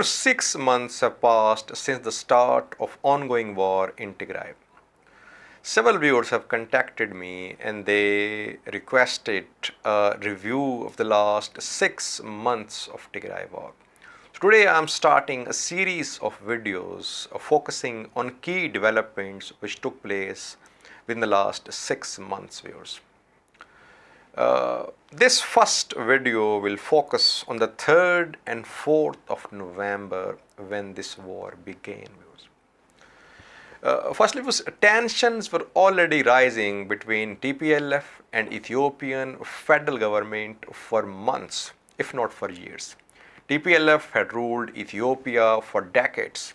Viewers, 6 months have passed since the start of ongoing war in Tigray. Several viewers have contacted me and they requested a review of the last 6 months of Tigray war. So today I am starting a series of videos focusing on key developments which took place within the last 6 months, viewers. This first video will focus on the 3rd and 4th of November when this war began. Firstly, tensions were already rising between TPLF and Ethiopian federal government for months, if not for years. TPLF had ruled Ethiopia for decades.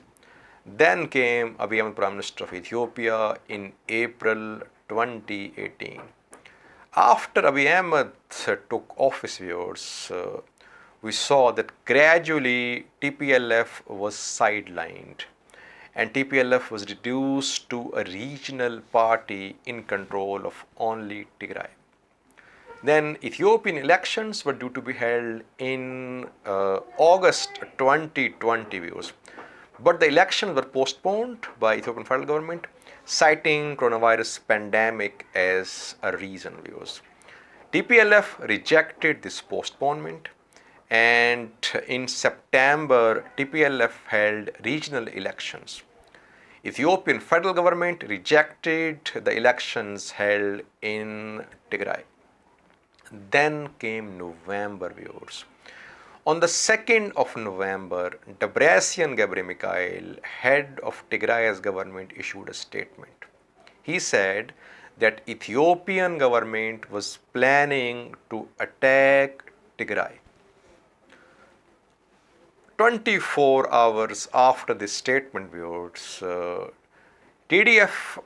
Then came Abiy Ahmed, Prime Minister of Ethiopia, in April 2018. After Abiy Ahmed took office, viewers, we saw that gradually TPLF was sidelined and TPLF was reduced to a regional party in control of only Tigray. Then Ethiopian elections were due to be held in August 2020, viewers. But the elections were postponed by Ethiopian federal government, citing coronavirus pandemic as a reason, viewers. TPLF rejected this postponement, and in September, TPLF held regional elections. Ethiopian federal government rejected the elections held in Tigray. Then came November, viewers. On the 2nd of November, Debretsion Gebremichael, head of Tigray's government, issued a statement. He said that Ethiopian government was planning to attack Tigray. 24 hours after this statement, viewers, TDF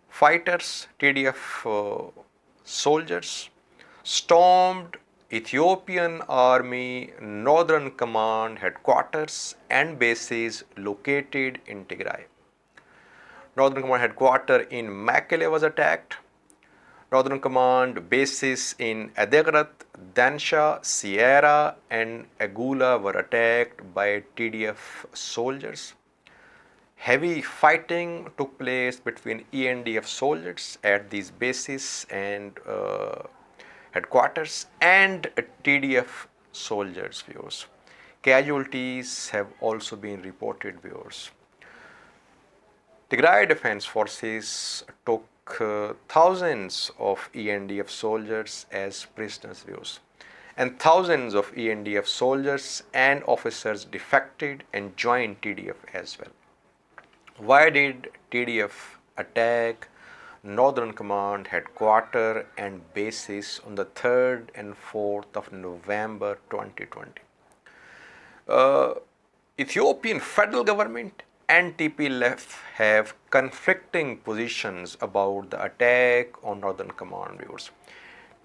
fighters, TDF soldiers stormed Ethiopian Army Northern Command headquarters and bases located in Tigray. Northern Command headquarters in Mekelle was attacked. Northern Command bases in Adigrat, Dansha, Sierra and Agula were attacked by TDF soldiers. Heavy fighting took place between ENDF soldiers at these bases and headquarters and TDF soldiers, viewers. Casualties have also been reported, viewers. Tigray Defense Forces took thousands of ENDF soldiers as prisoners, viewers. And thousands of ENDF soldiers and officers defected and joined TDF as well. Why did TDF attack Northern Command headquarters and bases on the 3rd and 4th of November 2020? Ethiopian federal government and TPLF have conflicting positions about the attack on Northern Command, viewers.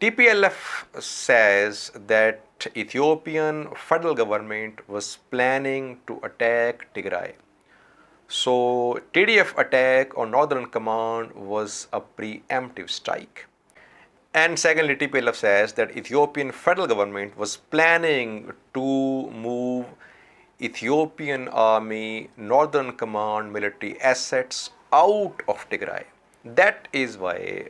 TPLF says that Ethiopian federal government was planning to attack Tigray. So TDF attack on Northern Command was a preemptive strike. And secondly, TPLF says that Ethiopian federal government was planning to move Ethiopian Army Northern Command military assets out of Tigray. That is why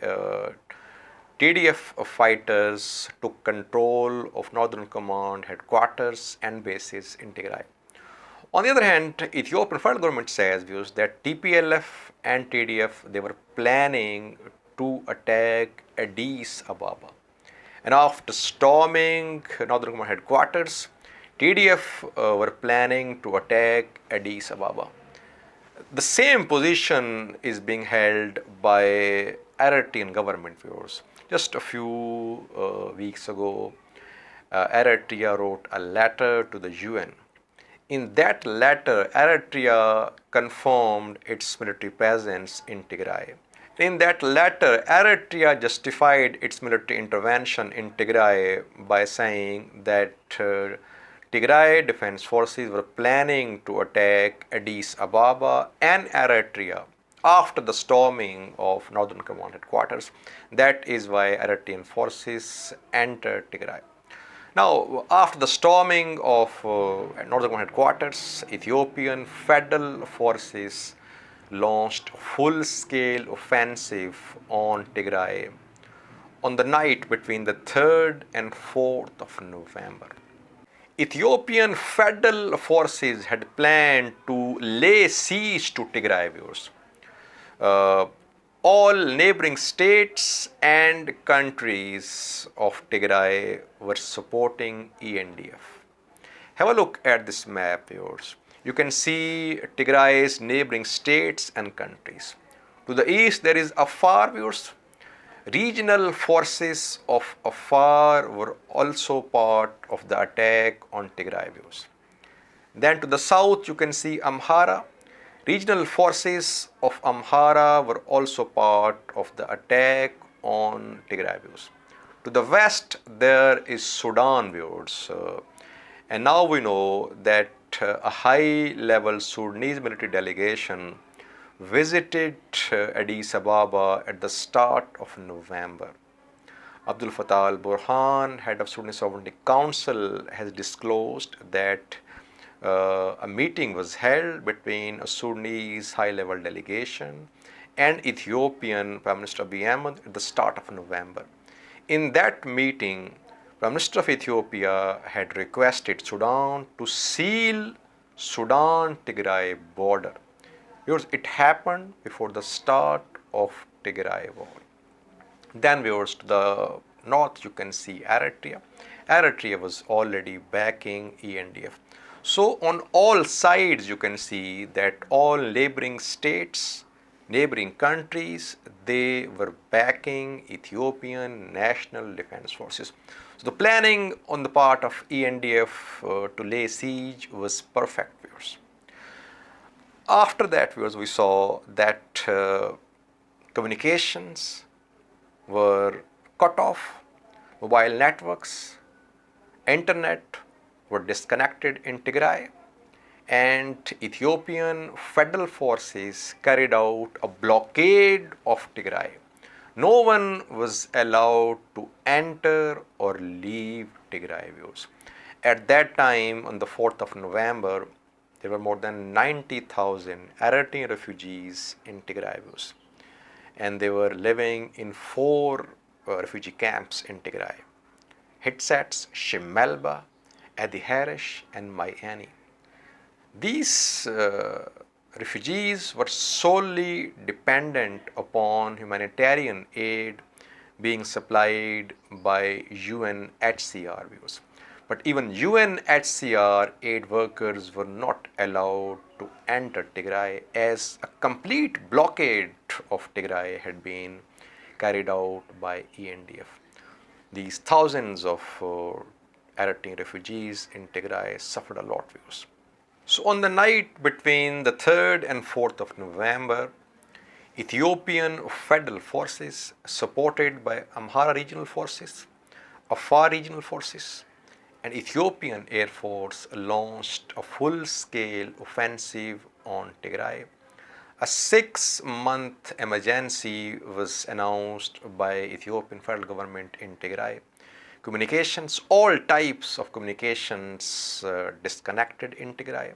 TDF fighters took control of Northern Command headquarters and bases in Tigray. On the other hand, Ethiopian federal government says, views, that TPLF and TDF, they were planning to attack Addis Ababa. And after storming Northern Command headquarters, TDF were planning to attack Addis Ababa. The same position is being held by Eritrean government, viewers. Just a few weeks ago, Eritrea wrote a letter to the UN. In that letter, Eritrea confirmed its military presence in Tigray. In that letter, Eritrea justified its military intervention in Tigray by saying that Tigray Defense Forces were planning to attack Addis Ababa and Eritrea after the storming of Northern Command headquarters. That is why Eritrean forces entered Tigray. Now, after the storming of Northern Command headquarters, Ethiopian Federal Forces launched full-scale offensive on Tigray on the night between the 3rd and 4th of November. Ethiopian Federal Forces had planned to lay siege to Tigray, viewers. All neighboring states and countries of Tigray were supporting ENDF. Have a look at this map, viewers. You can see Tigray's neighboring states and countries. To the east, there is Afar, viewers. Regional forces of Afar were also part of the attack on Tigray, viewers. Then to the south, you can see Amhara. Regional forces of Amhara were also part of the attack on Tigray, viewers. To the west, there is Sudan, viewers. And now we know that a high-level Sudanese military delegation visited Addis Ababa at the start of November. Abdul Fattah al-Burhan, head of Sudanese Sovereignty Council, has disclosed that a meeting was held between a Sudanese high-level delegation and Ethiopian Prime Minister Abiy Ahmed at the start of November. In that meeting, Prime Minister of Ethiopia had requested Sudan to seal Sudan-Tigray border. Viewers, it happened before the start of Tigray war. Then, viewers, to the north, you can see Eritrea. Eritrea was already backing ENDF. So, on all sides, you can see that all neighboring states, neighboring countries, they were backing Ethiopian National Defense Forces. So, the planning on the part of ENDF to lay siege was perfect, viewers. After that, viewers, we saw that communications were cut off, mobile networks, internet were disconnected in Tigray, and Ethiopian Federal Forces carried out a blockade of Tigray. No one was allowed to enter or leave Tigray, viewers. At that time, on the 4th of November, there were more than 90,000 Eritrean refugees in Tigray, viewers. And they were living in 4 refugee camps in Tigray: Hitsets, Shimelba, Adi Harish, and Mayani. These refugees were solely dependent upon humanitarian aid being supplied by UNHCR, viewers. But even UNHCR aid workers were not allowed to enter Tigray, as a complete blockade of Tigray had been carried out by ENDF. These thousands of Eritrean refugees in Tigray suffered a lot, viewers. So on the night between the 3rd and 4th of November, Ethiopian Federal Forces, supported by Amhara Regional Forces, Afar Regional Forces, and Ethiopian Air Force, launched a full-scale offensive on Tigray. A 6-month emergency was announced by Ethiopian federal government in Tigray. Communications, all types of communications disconnected in Tigray.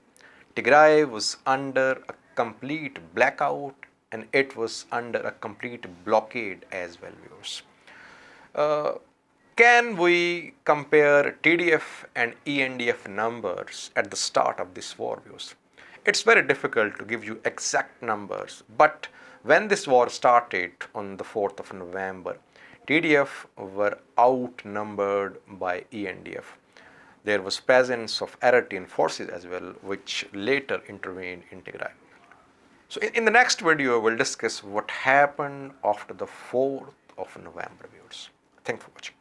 Tigray was under a complete blackout, and it was under a complete blockade as well, viewers. Can we compare TDF and ENDF numbers at the start of this war, viewers? It's very difficult to give you exact numbers, but when this war started on the 4th of November, TDF were outnumbered by ENDF. There was presence of Eritrean forces as well, which later intervened in Tigray. So in the next video, we'll discuss what happened after the 4th of November, viewers. Thanks for watching.